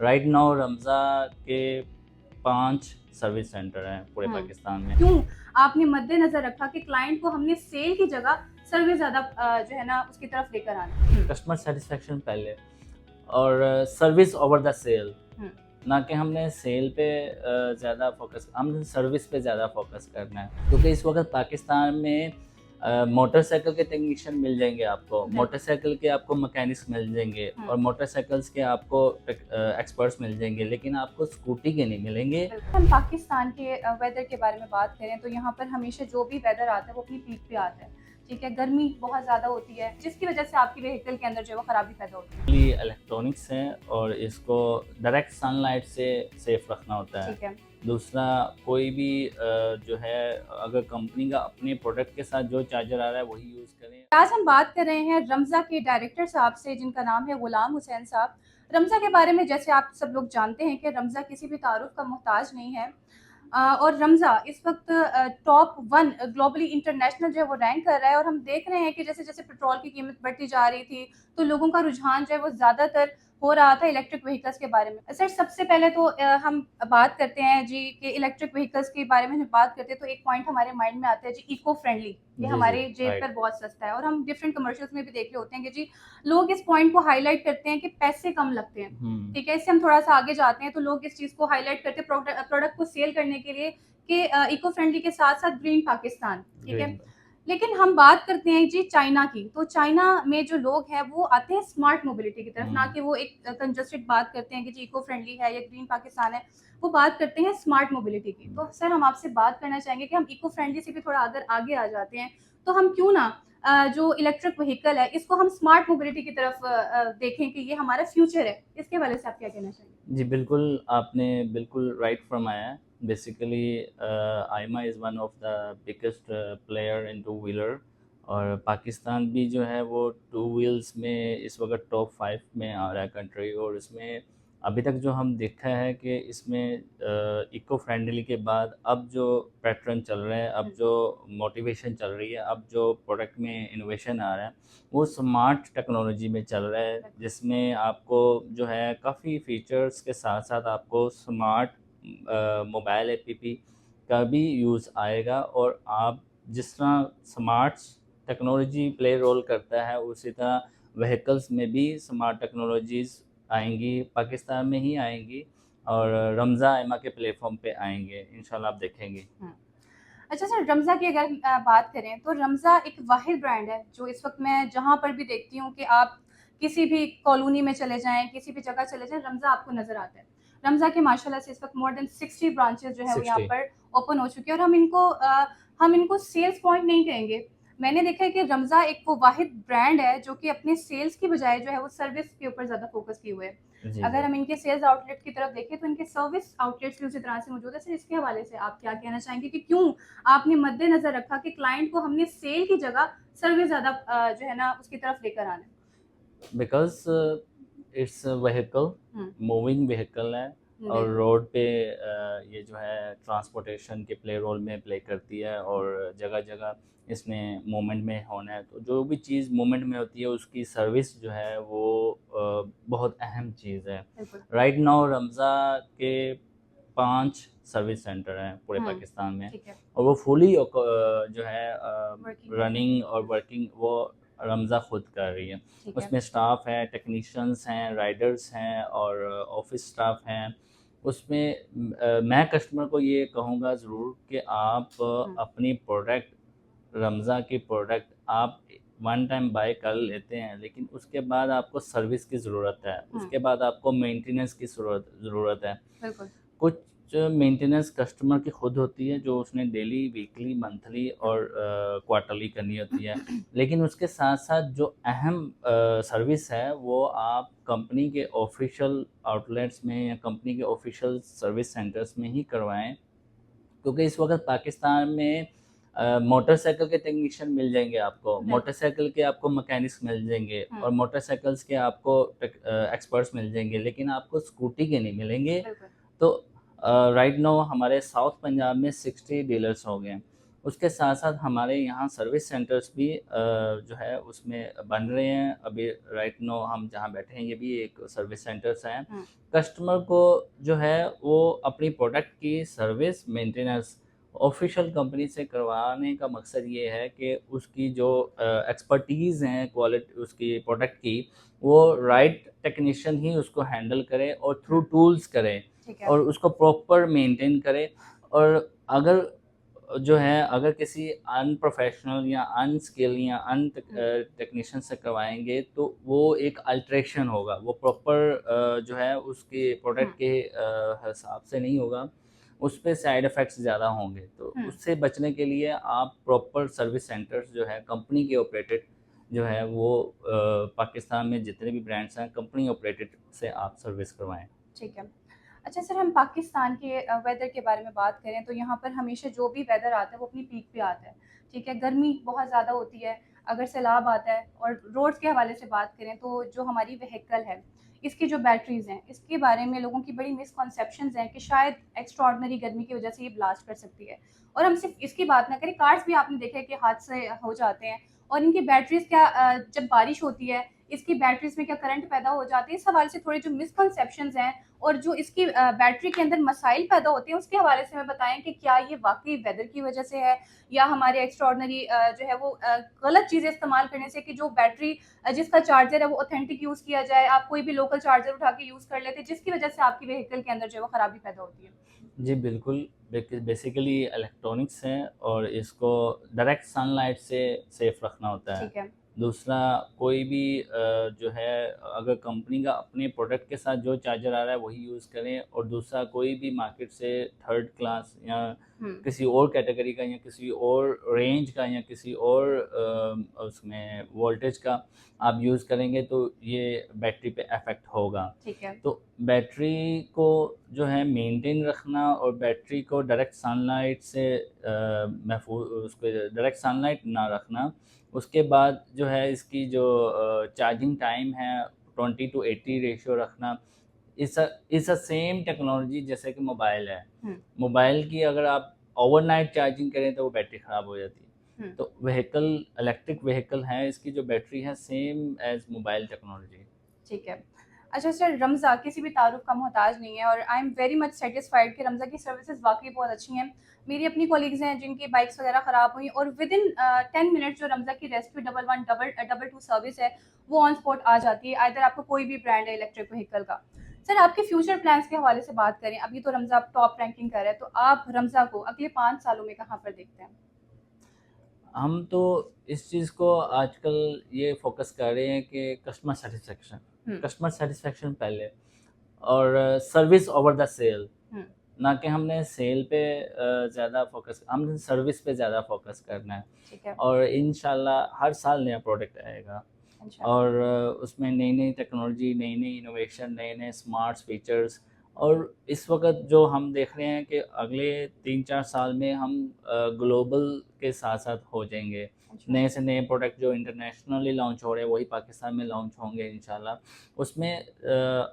Right now Ramza के 5 service centre हैं पूरे हुँ। पाकिस्तान में। क्यों आपने मद्देनज़र रखा कि क्लाइंट को हमने सेल की जगह सर्विस ज़्यादा जो है ना उसकी तरफ लेकर आना है? कस्टमर सैटिस्फैक्शन पहले और सर्विस ओवर द सेल, हुँ, ना कि हमने सेल पे ज़्यादा फ़ोकस, हमने सर्विस पे ज़्यादा फ़ोकस करना है। क्योंकि इस वक़्त पाकिस्तान में मोटरसाइकिल के टेक्नीशियन मिल जाएँगे आपको, बिल्कुल। मोटरसाइकिल के आपको मैकेनिक्स मिल जाएँगे हुँ, और मोटरसाइकिल्स के आपको एक्सपर्ट्स मिल जाएँगे, लेकिन आपको स्कूटी के नहीं मिलेंगे। बिल्कुल। हम पाकिस्तान के वेदर के बारे में बात करें तो यहाँ पर हमेशा जो भी वेदर आता है वो अपनी पीक पे आता है। ठीक है, गर्मी बहुत ज़्यादा होती है जिसकी वज़ह से आपकी व्हीकल के अंदर जो है वो खराबी पैदा होती है। इलेक्ट्रॉनिक्स हैं और इसको डायरेक्ट सनलाइट से सेफ रखना होता है। ठीक है। दूसरा, कोई भी जो है, अगर कंपनी का अपने प्रोडक्ट के साथ जो चार्जर आ रहा है वही यूज़ करें। आज हम बात कर रहे हैं रमज़ा के डायरेक्टर साहब से जिनका नाम है गुलाम हुसैन साहब। रमज़ा के बारे में जैसे आप सब लोग जानते हैं कि रमज़ा किसी भी तारुफ़ का मोहताज नहीं है। और रमज़ा इस वक़्त टॉप 1 ग्लोबली इंटरनेशनल जो है वो रैंक कर रहा है और हम देख रहे हैं कि जैसे-जैसे पेट्रोल की कीमत बढ़ती जा रही थी, तो लोगों का रुझान जो है वो ज़्यादातर हो रहा था इलेक्ट्रिक व्हीकल्स के बारे में। सर सबसे पहले तो हम बात करते हैं जी कि इलेक्ट्रिक व्हीकल्स के बारे में जब बात करते हैं तो एक पॉइंट हमारे माइंड में आता है जी इको फ्रेंडली। ये जी, जी, हमारे जेब राइट। पर बहुत सस्ता है और हम डिफरेंट कमर्शियल्स में भी देख रहे होते हैं कि जी लोग इस पॉइंट को हाइलाइट करते हैं कि पैसे कम लगते हैं। हुँ, ठीक है, इससे हम थोड़ा-सा आगे जाते हैं तो लोग इस चीज़ को हाइलाइट करते हैं प्रोडक्ट को सेल करने के लिए कि इको फ्रेंडली के साथ-साथ ग्रीन पाकिस्तान, ठीक है? ग्रीन। लेकिन हम बात करते हैं जी चाइना की, तो चाइना में जो लोग हैं वो आते हैं स्मार्ट मोबिलिटी की तरफ, ना हुँ, कि वो एक कंजस्टेड बात करते हैं कि जी इको फ्रेंडली है या ग्रीन पाकिस्तान है, वो बात करते हैं स्मार्ट मोबिलिटी की। हुँ। तो सर हम आपसे बात करना चाहेंगे कि हम इको फ्रेंडली से भी थोड़ा अगर आगे आ जाते हैं, तो हम क्यों ना जो इलेक्ट्रिक व्हीकल है इसको हम स्मार्ट मोबिलिटी की तरफ देखें कि ये हमारा फ्यूचर है। इसके हवाले से आप क्या कहना चाहेंगे? जी, बिल्कुल, आपने बिल्कुल राइट फरमाया है। Basically Aima is one of the biggest player in two wheeler और पाकिस्तान भी जो है वो टू व्हील्स में इस वक़्त टॉप 5 में आ रहा है कंट्री। और इसमें अभी तक जो हम देखा है कि इसमें इको फ्रेंडली के बाद अब जो पैटर्न चल रहा है, अब हुँ, जो मोटिवेशन चल रही है, अब जो प्रोडक्ट में इनोवेशन आ रहा है, वो स्मार्ट टेक्नोलॉजी में चल रहा है, बिल्कुल। जिसमें आपको जो है काफ़ी फीचर्स के साथ-साथ आपको स्मार्ट मोबाइल एपीपी का भी यूज़ आएगा। और आप जिस तरह स्मार्ट टेक्नोलॉजी प्ले रोल करता है, उसी तरह व्हीकल्स में भी स्मार्ट टेक्नोलॉजीज़ आएँगी, पाकिस्तान में ही आएँगी और रमज़ा एमा के प्लेटफ़ॉर्म पे आएँगे। इंशाल्लाह आप देखेंगे। हुँ। अच्छा सर रमज़ा की अगर बात करें तो रमज़ा एक वाहिद ब्रांड है जो इस वक़्त मैं जहाँ पर भी देखती हूँ कि आप किसी भी कॉलोनी में चले जाएँ, किसी भी जगह चले जाएँ, रमज़ा आपको नज़र आता है। रमज़ा के माशाल्लाह से इस वक़्त मोर देन 60 ब्रांचेज़ जो है वो यहाँ 60। पर ओपन हो चुकी है और हम इनको सेल्स पॉइंट नहीं कहेंगे। मैंने देखा है कि रमज़ा एक वो वाहिद ब्रांड है जो कि अपने सेल्स की बजाय जो है वो सर्विस के ऊपर ज़्यादा फ़ोकस किए हुए है। जी, अगर जी। हम इनके सेल्स आउटलेट की तरफ देखें तो इनके सर्विस आउटलेट्स भी उसी तरह से मौजूद है। सर इसके हवाले से आप क्या कहना चाहेंगे कि क्यों आपने मद्देनज़र रखा कि क्लाइंट को हमने सेल की जगह सर्विस ज़्यादा जो है ना उसकी तरफ लेकर आना है? Because it's vehicle, hmm, moving vehicle है और बिल्कुल। रोड पे ये जो है ट्रांसपोर्टेशन के प्ले रोल में प्ले करती है और जगह-जगह इसने मूवमेंट में होना है, तो जो भी चीज़ मूवमेंट में होती है उसकी सर्विस जो है वो बहुत अहम चीज़ है। बिल्कुल। राइट नाउ रमज़ा के 5 सर्विस सेंटर हैं पूरे हुँ, पाकिस्तान में ठीक है, और वो फुली जो है वर्किंग है। रनिंग और हुँ, वर्किंग वो रमज़ा खुद कर रही है। ठीक है। उसमें स्टाफ है, टेक्नीशियंस हैं, राइडर्स हैं और ऑफ़िस स्टाफ हैं। उसमें मैं कस्टमर को ये कहूँगा ज़रूर कि आप हुँ, अपनी प्रोडक्ट, रमज़ा की प्रोडक्ट आप वन टाइम बाय कर लेते हैं, लेकिन उसके बाद आपको सर्विस की ज़रूरत है, हुँ, उसके बाद आपको मेंटेनेंस की ज़रूरत है। बिल्कुल। कुछ मेंटेनेंस कस्टमर की खुद होती है जो उसने डेली, वीकली, मंथली हुँ, और क्वार्टरली करनी होती है। लेकिन उसके साथ-साथ जो अहम सर्विस है वो आप कंपनी के ऑफ़िशियल आउटलेट्स में या कंपनी के ऑफ़िशियल सर्विस सेंटर्स में ही करवाएँ। क्योंकि इस वक़्त पाकिस्तान में मोटरसाइकिल के टेक्नीशियन मिल जाएँगे आपको, बिल्कुल। मोटरसाइकिल के आपको मैकेनिक्स मिल जाएँगे हुँ, और मोटरसाइकिल्स के आपको एक्सपर्ट्स मिल जाएँगे, लेकिन आपको स्कूटी के नहीं मिलेंगे। बिल्कुल। तो राइट नाउ हमारे साउथ पंजाब में 60 डीलर्स हो गए हैं। उसके साथ साथ हमारे यहाँ सर्विस सेंटर्स भी जो है उसमें बन रहे हैं। अभी राइट नो हम जहाँ बैठे हैं ये भी एक सर्विस सेंटर्स हैं। हुँ, कस्टमर को जो है वो अपनी प्रोडक्ट की सर्विस मेंटेनेंस ऑफिशियल कंपनी से करवाने का मकसद ये है कि उसकी जो एक्सपर्टीज़ हैं क्वालिटी उसकी प्रोडक्ट की, वो राइट टेक्नीशियन ही उसको हैंडल करे और थ्रू हुँ, टूल्स करे ठीक है। और उसको प्रॉपर मेंटेन करे। और अगर जो है अगर किसी अनप्रोफेशनल या अनस्किल या हुँ, टेक्नीशियन से करवाएँगे तो वो एक अल्टरेशन होगा, वो प्रॉपर जो है उसके हुँ, प्रोडक्ट के हिसाब से नहीं होगा, उसपे साइड इफ़ेक्ट्स ज़्यादा होंगे। तो हुँ, उससे बचने के लिए आप प्रॉपर सर्विस सेंटर्स जो है कंपनी के ऑपरेटेड जो है वो पाकिस्तान में जितने भी ब्रांड्स हैं कंपनी ऑपरेटेड से आप सर्विस करवाएँ। ठीक है। अच्छा सर, हम पाकिस्तान के वेदर के बारे में बात करें तो यहाँ पर हमेशा जो भी वेदर आता है वो अपनी पीक पे आता है, ठीक है? गर्मी बहुत ज़्यादा होती है, अगर सैलाब आता है और रोड्स के हवाले से बात करें तो जो हमारी व्हीकल है, इसकी जो बैटरीज़ हैं, इसके बारे में लोगों की बड़ी मिसकंसेप्शंस हैं कि शायद एक्स्ट्राऑर्डिनरी गर्मी की वजह से ये ब्लास्ट कर सकती है। और हम सिर्फ इसकी बात ना करें, कार्स भी आपने देखा है कि हादसे हो जाते हैं और इनकी बैटरीज़ क्या जब बारिश होती है, इसकी बैटरीज़ में क्या करंट पैदा हो जाते हैं, इस हवाले से थोड़े जो मिसकंसेप्शंस हैं और जो इसकी बैटरी के अंदर मसाइल पैदा होते हैं, उसके हवाले से हमें बताएँ कि क्या ये वाक़ई वेदर की वजह से है या हमारे एक्स्ट्राऑर्डिनरी जो है वो गलत चीज़ें इस्तेमाल करने से कि जो बैटरी जिसका चार्जर है वो ऑथेंटिक यूज़ किया जाए, आप कोई भी लोकल चार्जर उठा के यूज़ कर लेते हैं, जिसकी वजह से आपकी व्हीकल के अंदर जो है वो खराबी पैदा होती है। जी, बिल्कुल। बेसिकली इलेक्ट्रॉनिक्स है और इसको डायरेक्ट सनलाइट से सेफ रखना होता है। ठीक है। दूसरा कोई भी जो है अगर कंपनी का अपने प्रोडक्ट के साथ जो चार्जर आ रहा है वही यूज़ करें और दूसरा कोई भी मार्केट से थर्ड क्लास या हुँ, किसी और कैटेगरी का या किसी और रेंज का या किसी और उसमें वोल्टेज का आप यूज़ करेंगे तो ये बैटरी पे इफ़ेक्ट होगा। ठीक है। तो बैटरी को जो है मेंटेन रखना और बैटरी को डायरेक्ट सनलाइट से महफूज़ उसको डायरेक्ट सनलाइट ना रखना। उसके बाद जो है इसकी जो चार्जिंग टाइम है 20 टू 80 रेशियो रखना। इट्स अ सेम टेक्नोलॉजी जैसे कि मोबाइल है। हुँ, मोबाइल की अगर आप ओवरनाइट चार्जिंग करें तो वो बैटरी ख़राब हो जाती है। हुँ। तो व्हीकल इलेक्ट्रिक व्हीकल है इसकी जो बैटरी है सेम एज़ मोबाइल टेक्नोलॉजी। ठीक है। अच्छा सर, रमज़ा किसी भी तारुफ़ का मोहताज नहीं है और I am very much satisfied कि रमज़ा की सर्विसेज़ वाक़ई बहुत अच्छी हैं। मेरी अपनी कॉलीग्स हैं जिनकी बाइक्स वग़ैरह ख़राब हुई और विदिन 10 मिनट्स जो रमज़ा की रेस्क्यू डबल 1 डबल 2 सर्विस है, वो ऑन स्पॉट आ जाती है, आइदर आपको कोई भी ब्रांड है इलेक्ट्रिक व्हीकल का। सर, आपके फ्यूचर प्लान्स के हवाले से बात करें, अभी तो रमज़ा टॉप रैंकिंग कर रहा है, तो आप रमज़ा को अगले 5 सालों में कहाँ पर देखते हैं? हम तो इस चीज़ को आजकल ये फ़ोकस कर रहे हैं कि हुँ, कस्टमर सैटिस्फैक्शन पहले और सर्विस ओवर द सेल। हुँ, ना कि हमने सेल पे ज़्यादा फ़ोकस हमने सर्विस पे ज़्यादा फ़ोकस करना है ठीक है, और इंशाल्लाह हर साल नया प्रोडक्ट आएगा इंशाल्लाह। और उसमें नई-नई टेक्नोलॉजी, नई-नई इनोवेशन, नए-नए स्मार्ट फीचर्स और इस वक़्त जो हम देख रहे हैं कि अगले 3-4 साल में हम ग्लोबल के साथ-साथ हो जाएँगे। इंशाल्लाह। नए से नए प्रोडक्ट जो इंटरनेशनली लॉन्च हो रहे हैं, वही पाकिस्तान में लॉन्च होंगे इंशाल्लाह। उसमें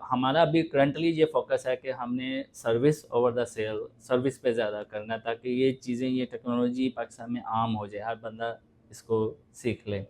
हमारा अभी करंटली ये फ़ोकस है कि हमने service over the sale, service पे ज़्यादा करना है ताकि ये चीज़ें, ये टेक्नोलॉजी पाकिस्तान में आम हो जाए, हर बंदा इसको सीख ले।